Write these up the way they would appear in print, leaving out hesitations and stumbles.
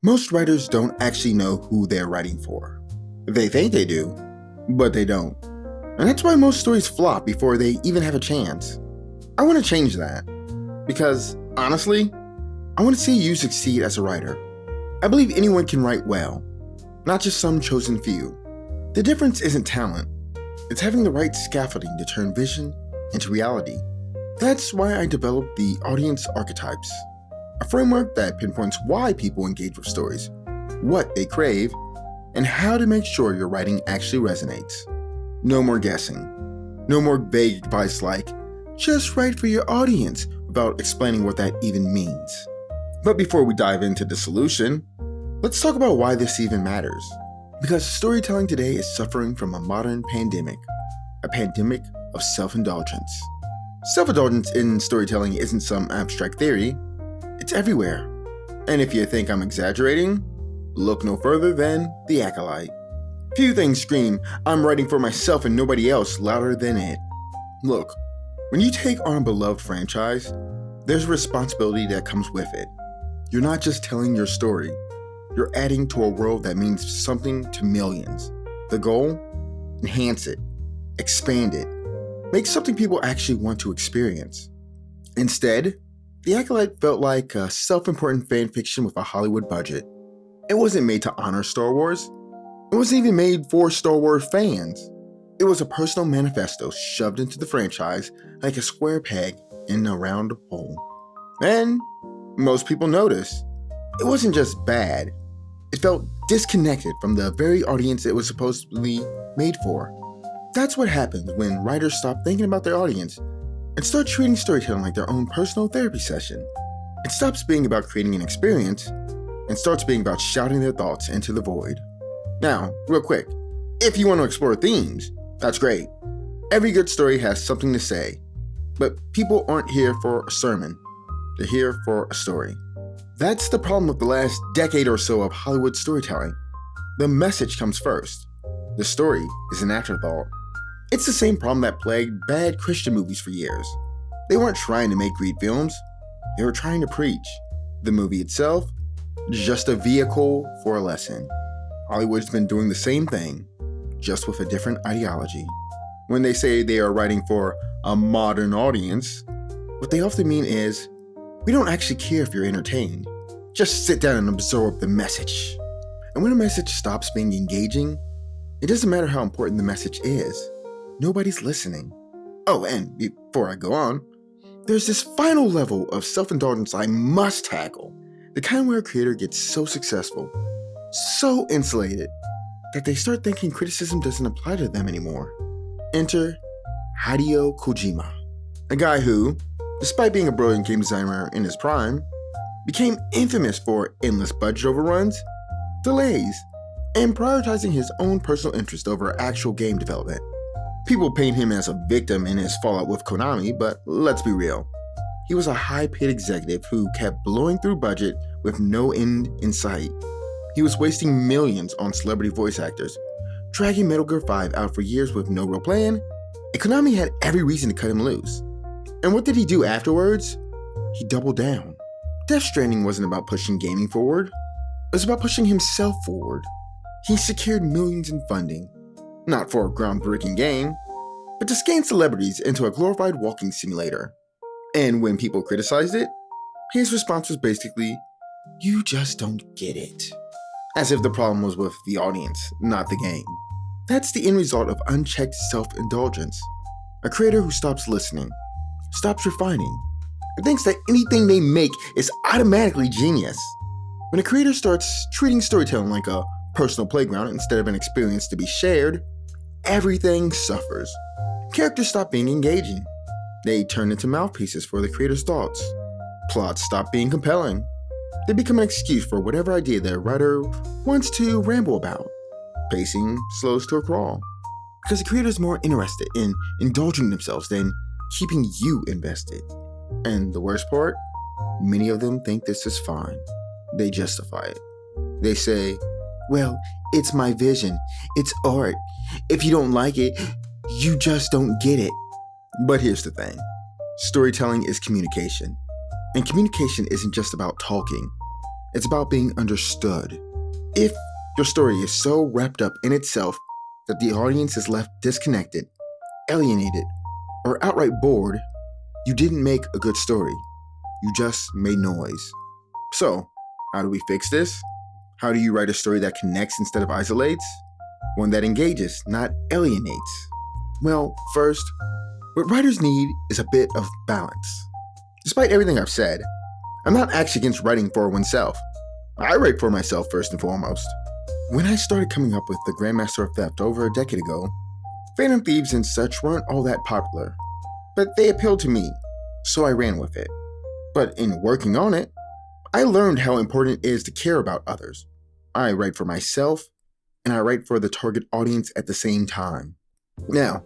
Most writers don't actually know who they're writing for. They think they do, but they don't. And that's why most stories flop before they even have a chance. I want to change that. Because, honestly, I want to see you succeed as a writer. I believe anyone can write well, not just some chosen few. The difference isn't talent. It's having the right scaffolding to turn vision into reality. That's why I developed the Audience Archetypes, a framework that pinpoints why people engage with stories, what they crave, and how to make sure your writing actually resonates. No more guessing. No more vague advice like, just write for your audience, without explaining what that even means. But before we dive into the solution, let's talk about why this even matters. Because storytelling today is suffering from a modern pandemic, a pandemic of self-indulgence. Self-indulgence in storytelling isn't some abstract theory, it's everywhere. And if you think I'm exaggerating, look no further than The Acolyte. Few things scream, I'm writing for myself and nobody else, louder than it. Look, when you take on a beloved franchise, there's a responsibility that comes with it. You're not just telling your story, you're adding to a world that means something to millions. The goal? Enhance it, expand it, make something people actually want to experience. Instead, The Acolyte felt like a self-important fan fiction with a Hollywood budget. It wasn't made to honor Star Wars. It wasn't even made for Star Wars fans. It was a personal manifesto shoved into the franchise like a square peg in a round hole. And most people noticed. It wasn't just bad. It felt disconnected from the very audience it was supposedly made for. That's what happens when writers stop thinking about their audience and start treating storytelling like their own personal therapy session. It stops being about creating an experience and starts being about shouting their thoughts into the void. Now, real quick, if you want to explore themes, that's great. Every good story has something to say, but people aren't here for a sermon. They're here for a story. That's the problem with the last decade or so of Hollywood storytelling. The message comes first. The story is an afterthought. It's the same problem that plagued bad Christian movies for years. They weren't trying to make great films. They were trying to preach. The movie itself, just a vehicle for a lesson. Hollywood's been doing the same thing, just with a different ideology. When they say they are writing for a modern audience, what they often mean is, we don't actually care if you're entertained. Just sit down and absorb the message. And when a message stops being engaging, it doesn't matter how important the message is. Nobody's listening. Oh, and before I go on, there's this final level of self-indulgence I must tackle. The kind where a creator gets so successful, so insulated, that they start thinking criticism doesn't apply to them anymore. Enter Hideo Kojima, a guy who, despite being a brilliant game designer in his prime, became infamous for endless budget overruns, delays, and prioritizing his own personal interest over actual game development. People paint him as a victim in his fallout with Konami, but let's be real. He was a high-paid executive who kept blowing through budget with no end in sight. He was wasting millions on celebrity voice actors, dragging Metal Gear 5 out for years with no real plan, and Konami had every reason to cut him loose. And what did he do afterwards? He doubled down. Death Stranding wasn't about pushing gaming forward. It was about pushing himself forward. He secured millions in funding, not for a groundbreaking game, but to scan celebrities into a glorified walking simulator. And when people criticized it, his response was basically, you just don't get it. As if the problem was with the audience, not the game. That's the end result of unchecked self-indulgence. A creator who stops listening, stops refining, and thinks that anything they make is automatically genius. When a creator starts treating storytelling like a personal playground instead of an experience to be shared, everything suffers. Characters stop being engaging. They turn into mouthpieces for the creator's thoughts. Plots stop being compelling. They become an excuse for whatever idea the writer wants to ramble about. Pacing slows to a crawl. Because the creator is more interested in indulging themselves than keeping you invested. And the worst part? Many of them think this is fine. They justify it. They say, well, it's my vision. It's art. If you don't like it, you just don't get it. But here's the thing. Storytelling is communication. And communication isn't just about talking. It's about being understood. If your story is so wrapped up in itself that the audience is left disconnected, alienated, or outright bored, you didn't make a good story. You just made noise. So, how do we fix this? How do you write a story that connects instead of isolates? One that engages, not alienates. Well, first, what writers need is a bit of balance. Despite everything I've said, I'm not actually against writing for oneself. I write for myself first and foremost. When I started coming up with the Grandmaster of Theft over a decade ago, Phantom Thieves and such weren't all that popular, but they appealed to me, so I ran with it. But in working on it, I learned how important it is to care about others. I write for myself, and I write for the target audience at the same time. Now,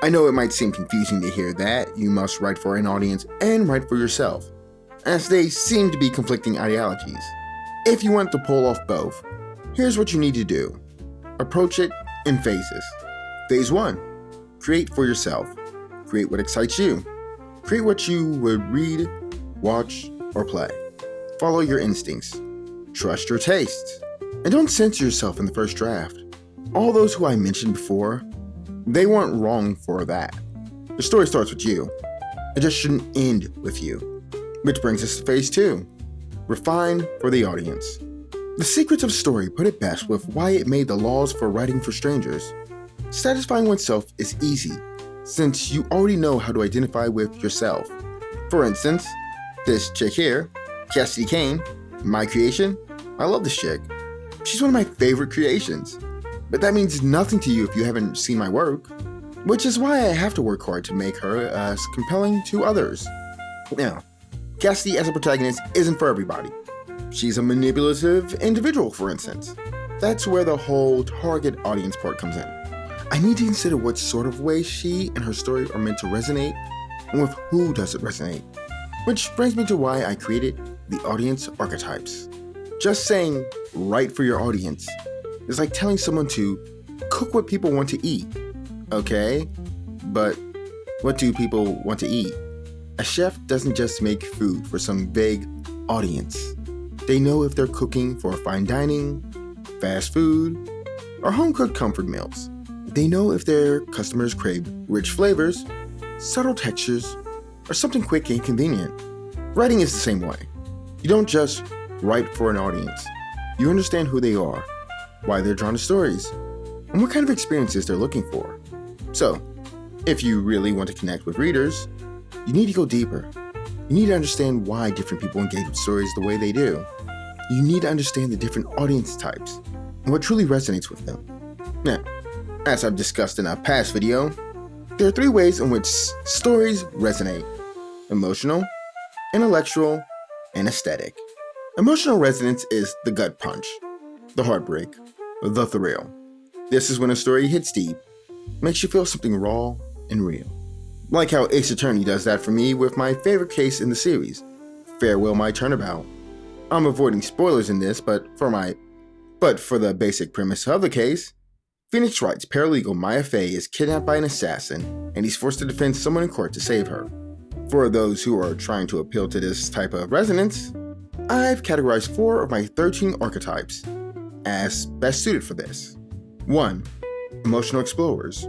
I know it might seem confusing to hear that you must write for an audience and write for yourself, as they seem to be conflicting ideologies. If you want to pull off both, here's what you need to do. Approach it in phases. Phase 1. Create for yourself. Create what excites you. Create what you would read, watch, or play. Follow your instincts. Trust your tastes. And don't censor yourself in the first draft. All those who I mentioned before, they weren't wrong for that. The story starts with you. It just shouldn't end with you. Which brings us to phase 2. Refine for the audience. The Secrets of Story put it best with why it made the laws for writing for strangers. Satisfying oneself is easy, since you already know how to identify with yourself. For instance, this chick here, Cassidy Kane, my creation, I love this chick. She's one of my favorite creations. But that means nothing to you if you haven't seen my work, which is why I have to work hard to make her as compelling to others. Now, Cassidy as a protagonist isn't for everybody. She's a manipulative individual, for instance. That's where the whole target audience part comes in. I need to consider what sort of way she and her story are meant to resonate, and with who does it resonate. Which brings me to why I created the Audience Archetypes. Just saying, write for your audience is like telling someone to cook what people want to eat. Okay, but what do people want to eat? A chef doesn't just make food for some vague audience. They know if they're cooking for fine dining, fast food, or home-cooked comfort meals. They know if their customers crave rich flavors, subtle textures, or something quick and convenient. Writing is the same way. You don't just write for an audience. You understand who they are, why they're drawn to stories, and what kind of experiences they're looking for. So, if you really want to connect with readers, you need to go deeper. You need to understand why different people engage with stories the way they do. You need to understand the different audience types and what truly resonates with them. Now, as I've discussed in a past video, there are 3 ways in which stories resonate: emotional, intellectual, and aesthetic. Emotional resonance is the gut punch, the heartbreak, the thrill. This is when a story hits deep, makes you feel something raw and real. Like how Ace Attorney does that for me with my favorite case in the series, Farewell My Turnabout. I'm avoiding spoilers in this, but for the basic premise of the case, Phoenix Wright's paralegal Maya Fey is kidnapped by an assassin, and he's forced to defend someone in court to save her. For those who are trying to appeal to this type of resonance, I've categorized 4 of my 13 archetypes as best suited for this. 1. Emotional explorers.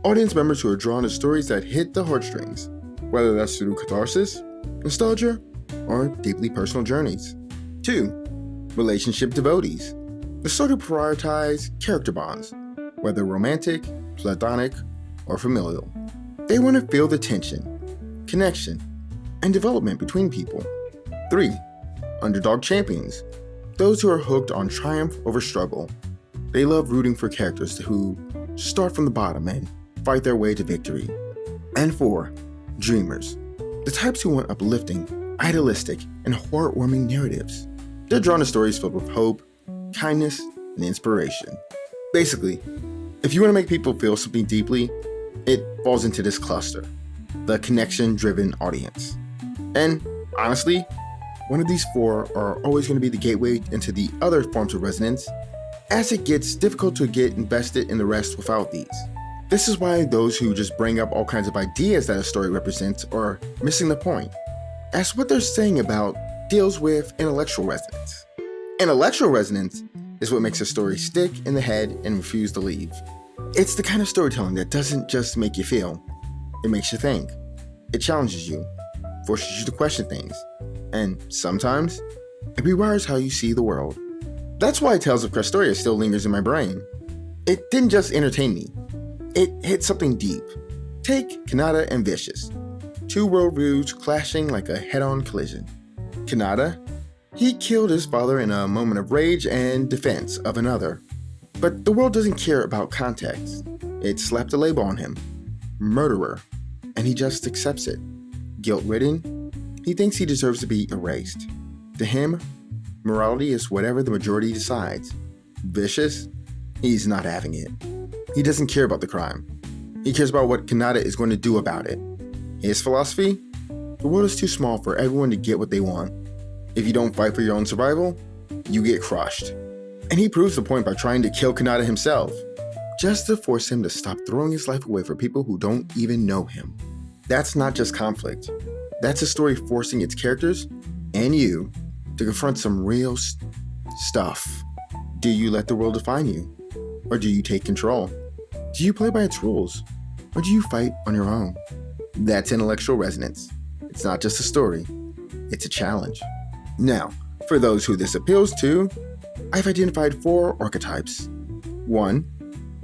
Audience members who are drawn to stories that hit the heartstrings, whether that's through catharsis, nostalgia, or deeply personal journeys. 2. Relationship devotees. The sort who prioritize character bonds, whether romantic, platonic, or familial. They want to feel the tension, connection, and development between people. 3. Underdog champions. Those who are hooked on triumph over struggle. They love rooting for characters who start from the bottom and fight their way to victory. And 4. Dreamers. The types who want uplifting, idealistic, and heartwarming narratives. They're drawn to stories filled with hope, kindness, and inspiration. Basically, if you want to make people feel something deeply, it falls into this cluster, the connection-driven audience. And honestly, one of these 4 are always going to be the gateway into the other forms of resonance, as it gets difficult to get invested in the rest without these. This is why those who just bring up all kinds of ideas that a story represents are missing the point, as what they're saying about deals with intellectual resonance. Intellectual resonance is what makes a story stick in the head and refuse to leave. It's the kind of storytelling that doesn't just make you feel, it makes you think. It challenges you, forces you to question things, and sometimes it rewires how you see the world. That's why Tales of Crestoria still lingers in my brain. It didn't just entertain me, it hit something deep. Take Kanata and Vicious, two worldviews clashing like a head-on collision. Kanata, he killed his father in a moment of rage and defense of another. But the world doesn't care about context. It slapped a label on him, murderer, and he just accepts it. Guilt-ridden, he thinks he deserves to be erased. To him, morality is whatever the majority decides. Vicious, he's not having it. He doesn't care about the crime. He cares about what Kanata is going to do about it. His philosophy? The world is too small for everyone to get what they want. If you don't fight for your own survival, you get crushed. And he proves the point by trying to kill Kanata himself, just to force him to stop throwing his life away for people who don't even know him. That's not just conflict. That's a story forcing its characters, and you, to confront some real stuff. Do you let the world define you? Or do you take control? Do you play by its rules? Or do you fight on your own? That's intellectual resonance. It's not just a story, it's a challenge. Now, for those who this appeals to, I've identified 4 archetypes. 1.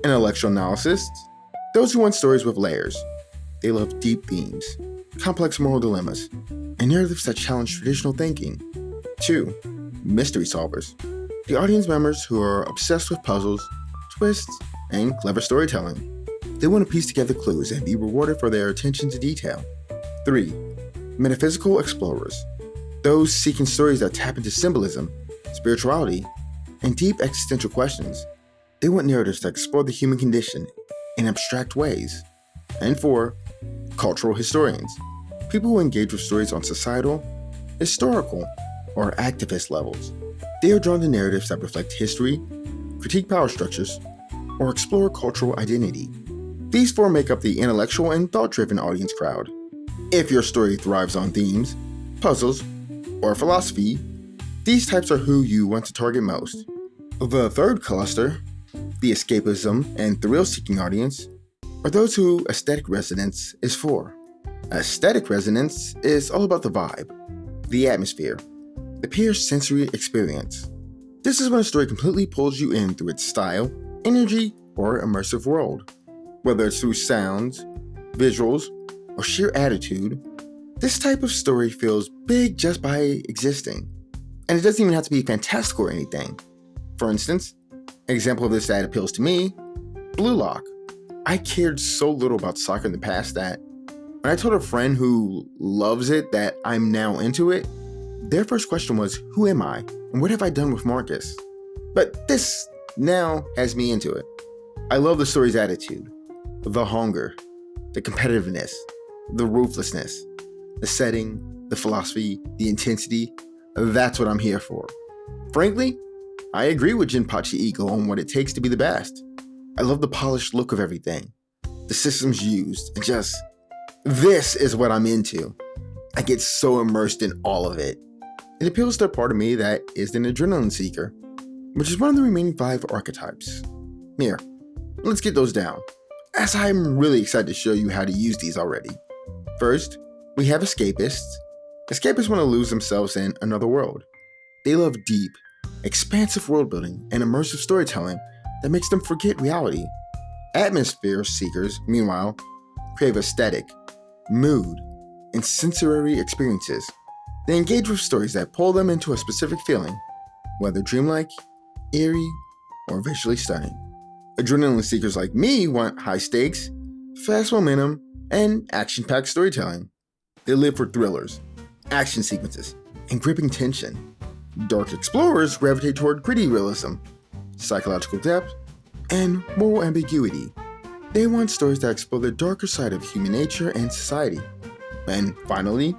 Intellectual analysts. Those who want stories with layers. They love deep themes, complex moral dilemmas, and narratives that challenge traditional thinking. 2. Mystery solvers. The audience members who are obsessed with puzzles, twists, and clever storytelling. They want to piece together clues and be rewarded for their attention to detail. 3. Metaphysical explorers. Those seeking stories that tap into symbolism, spirituality, and deep existential questions. They want narratives that explore the human condition in abstract ways. And 4. Cultural historians. People who engage with stories on societal, historical, or activist levels. They are drawn to narratives that reflect history, critique power structures, or explore cultural identity. These 4 make up the intellectual and thought-driven audience crowd. If your story thrives on themes, puzzles, or philosophy, these types are who you want to target most. The third cluster, the escapism and thrill-seeking audience, are those who aesthetic resonance is for. Aesthetic resonance is all about the vibe, the atmosphere, the pure sensory experience. This is when a story completely pulls you in through its style, energy, or immersive world. Whether it's through sounds, visuals, or sheer attitude, this type of story feels big just by existing. And it doesn't even have to be fantastical or anything. For instance, an example of this that appeals to me, Blue Lock. I cared so little about soccer in the past that when I told a friend who loves it that I'm now into it, their first question was, who am I? And what have I done with Marcus? But this now has me into it. I love the story's attitude, the hunger, the competitiveness, the ruthlessness, the setting, the philosophy, the intensity. That's what I'm here for. Frankly, I agree with Jinpachi Ego on what it takes to be the best. I love the polished look of everything, the systems used, and just, this is what I'm into. I get so immersed in all of it. It appeals to a part of me that is an adrenaline seeker, which is one of the remaining 5 archetypes. Here, let's get those down, as I'm really excited to show you how to use these already. First, we have escapists. Escapists want to lose themselves in another world. They love deep, expansive world building and immersive storytelling that makes them forget reality. Atmosphere seekers, meanwhile, crave aesthetic, mood, and sensory experiences. They engage with stories that pull them into a specific feeling, whether dreamlike, eerie, or visually stunning. Adrenaline seekers like me want high stakes, fast momentum, and action-packed storytelling. They live for thrillers, action sequences, and gripping tension. Dark explorers gravitate toward gritty realism, psychological depth, and moral ambiguity. They want stories that explore the darker side of human nature and society. And finally,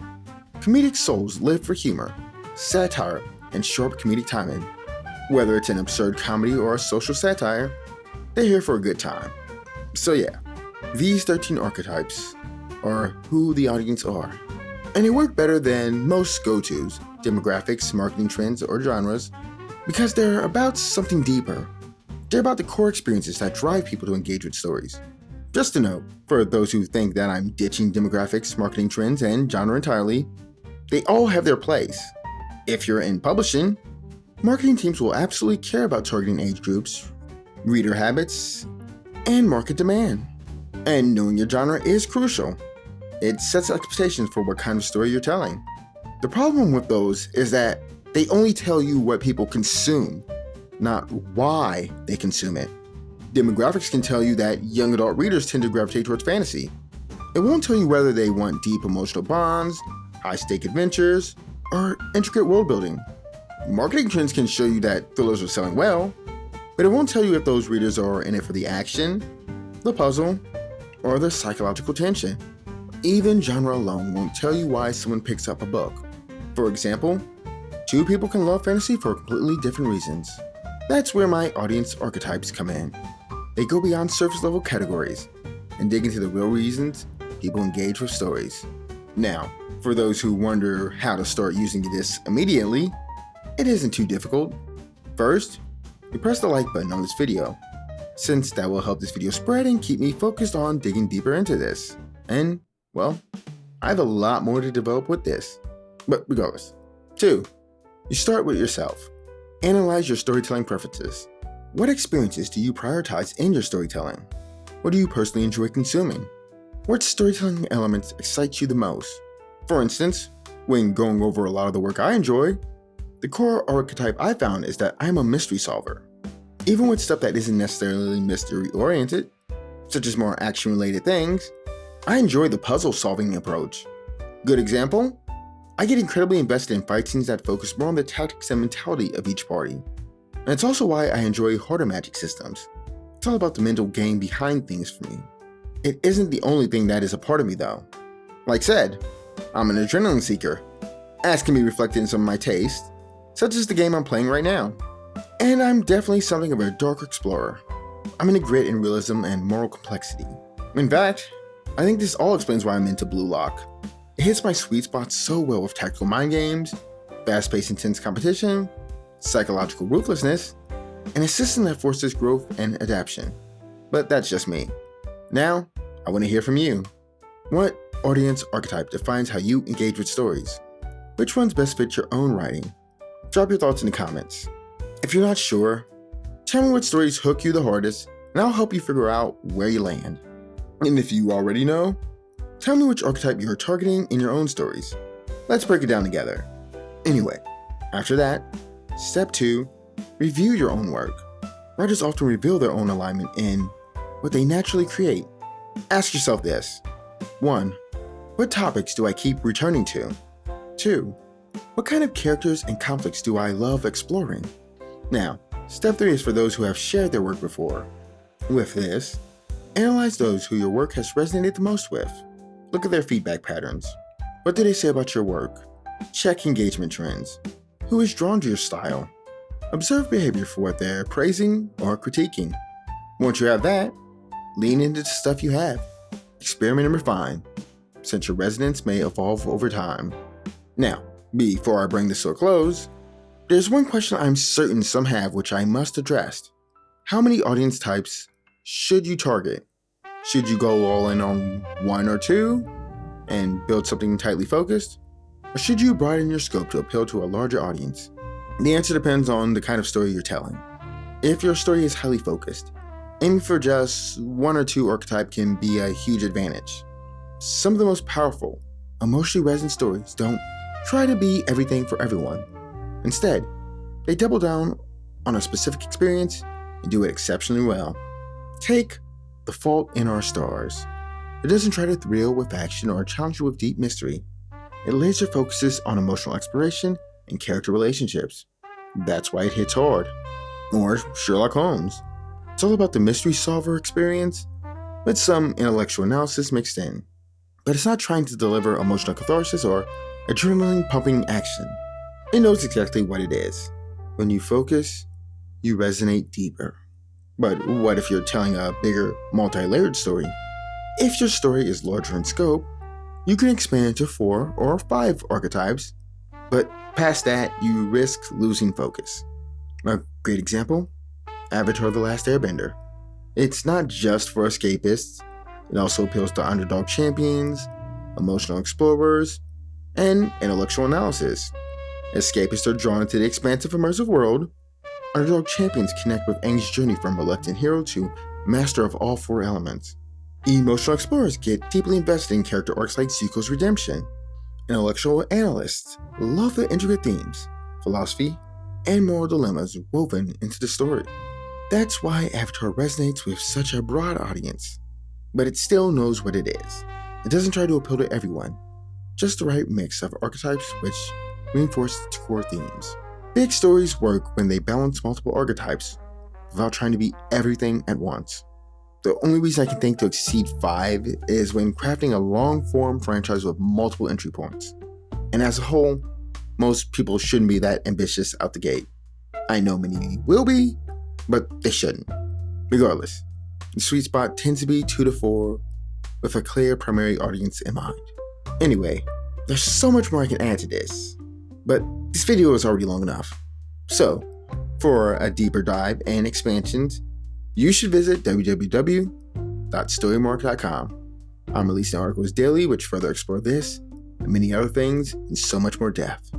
comedic souls live for humor, satire, and sharp comedic timing. Whether it's an absurd comedy or a social satire, they're here for a good time. So yeah, these 13 archetypes are who the audience are. And they work better than most go-tos, demographics, marketing trends, or genres. because they're about something deeper. They're about the core experiences that drive people to engage with stories. Just a note, for those who think that I'm ditching demographics, marketing trends, and genre entirely, they all have their place. If you're in publishing, marketing teams will absolutely care about targeting age groups, reader habits, and market demand. And knowing your genre is crucial. It sets expectations for what kind of story you're telling. The problem with those is that they only tell you what people consume, not why they consume it. Demographics can tell you that young adult readers tend to gravitate towards fantasy. It won't tell you whether they want deep emotional bonds, high-stake adventures, or intricate world building. Marketing trends can show you that thrillers are selling well, but it won't tell you if those readers are in it for the action, the puzzle, or the psychological tension. Even genre alone won't tell you why someone picks up a book. For example, two people can love fantasy for completely different reasons. That's where my audience archetypes come in. They go beyond surface-level categories and dig into the real reasons people engage with stories. Now, for those who wonder how to start using this immediately, it isn't too difficult. First, you press the like button on this video, since that will help this video spread and keep me focused on digging deeper into this. And, well, I have a lot more to develop with this. But regardless. 2, you start with yourself. Analyze your storytelling preferences. What experiences do you prioritize in your storytelling? What do you personally enjoy consuming? What storytelling elements excite you the most? For instance, when going over a lot of the work I enjoy, the core archetype I found is that I'm a mystery solver. Even with stuff that isn't necessarily mystery-oriented, such as more action-related things, I enjoy the puzzle-solving approach. Good example? I get incredibly invested in fight scenes that focus more on the tactics and mentality of each party. And it's also why I enjoy harder magic systems. It's all about the mental game behind things for me. It isn't the only thing that is a part of me though. Like said, I'm an adrenaline seeker, as can be reflected in some of my tastes, such as the game I'm playing right now. And I'm definitely something of a dark explorer. I'm into grit and realism and moral complexity. In fact, I think this all explains why I'm into Blue Lock. It hits my sweet spot so well with tactical mind games, fast-paced intense competition, psychological ruthlessness, and a system that forces growth and adaptation. But that's just me. Now, I want to hear from you. What audience archetype defines how you engage with stories? Which ones best fit your own writing? Drop your thoughts in the comments. If you're not sure, tell me what stories hook you the hardest, and I'll help you figure out where you land. And if you already know, tell me which archetype you're targeting in your own stories. Let's break it down together. Anyway, after that, step 2, review your own work. Writers often reveal their own alignment in what they naturally create. Ask yourself this. 1. What topics do I keep returning to? 2. What kind of characters and conflicts do I love exploring? Now, step 3 is for those who have shared their work before. With this, analyze those who your work has resonated the most with. Look at their feedback patterns. What do they say about your work? Check engagement trends. Who is drawn to your style? Observe behavior for what they're praising or critiquing. Once you have that, lean into the stuff you have. Experiment and refine, since your resonance may evolve over time. Now, before I bring this to a close, there's one question I'm certain some have which I must address. How many audience types should you target? Should you go all in on 1 or 2 and build something tightly focused? Or should you broaden your scope to appeal to a larger audience? The answer depends on the kind of story you're telling. If your story is highly focused, aiming for just 1 or 2 archetype can be a huge advantage. Some of the most powerful, emotionally resonant stories don't try to be everything for everyone. Instead, they double down on a specific experience and do it exceptionally well. Take The Fault in Our Stars. It doesn't try to thrill with action or challenge you with deep mystery. It laser focuses on emotional exploration and character relationships. That's why it hits hard. Or Sherlock Holmes. It's all about the mystery solver experience, with some intellectual analysis mixed in. But it's not trying to deliver emotional catharsis or adrenaline-pumping action. It knows exactly what it is. When you focus, you resonate deeper. But what if you're telling a bigger, multi-layered story? If your story is larger in scope, you can expand it to 4 or 5 archetypes, but past that, you risk losing focus. A great example, Avatar: The Last Airbender. It's not just for escapists, it also appeals to underdog champions, emotional explorers, and intellectual analysis. Escapists are drawn into the expansive, immersive world. Underdog champions connect with Aang's journey from reluctant hero to master of all four elements. Emotional explorers get deeply invested in character arcs like Zuko's redemption. Intellectual analysts love the intricate themes, philosophy, and moral dilemmas woven into the story. That's why Avatar resonates with such a broad audience. But it still knows what it is. It doesn't try to appeal to everyone, just the right mix of archetypes which reinforce its core themes. Big stories work when they balance multiple archetypes without trying to be everything at once. The only reason I can think to exceed 5 is when crafting a long-form franchise with multiple entry points. And as a whole, most people shouldn't be that ambitious out the gate. I know many will be, but they shouldn't. Regardless, the sweet spot tends to be 2 to 4 with a clear primary audience in mind. Anyway, there's so much more I can add to this, but this video is already long enough. So, for a deeper dive and expansions, you should visit www.storymark.com. I'm releasing articles daily which further explore this and many other things in so much more depth.